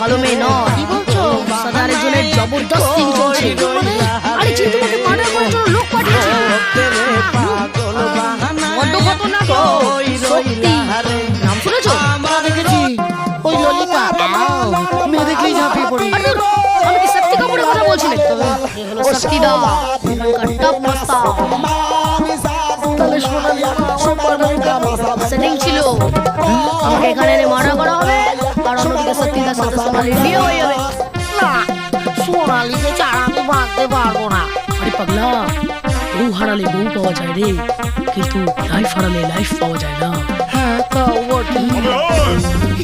ভালো মেয়ে নয়। কি বলছো? সাথে আরেকজনের জবরদস্তি চলছে। আরে চিন্টু তোমাকে মার্ডার করার জন্য লোক পাঠিয়েছে। বড্ড খতরনাক লোক। সত্যি। নাম শুনেছো? দেখেছি ওই ললিতা মেয়ে দেখলেই ঝাঁপিয়ে পড়ি। আমি কি সত্যি কাপুরের কথা বলছি নাকি? এ হলো সত্যিদা, এখানকার টপ মাস্টার। তাহলে সোনালি সব সেটিং ছিল আমাকে এখানে এনে মার্ডার করা হবে, আর অন্যদিকে সত্যিদার সাথে সোনালির বিয়ে হয়ে যাবে। না, সোনালিকে ছাড়া আমি বাঁচতে পারবো না। আরে পাগলা, বউ হারালে বউ পাওয়া যায় রে, কিন্তু লাইফ হারালে লাইফ পাওয়া যায় না। হ্যাঁ তাও বটে।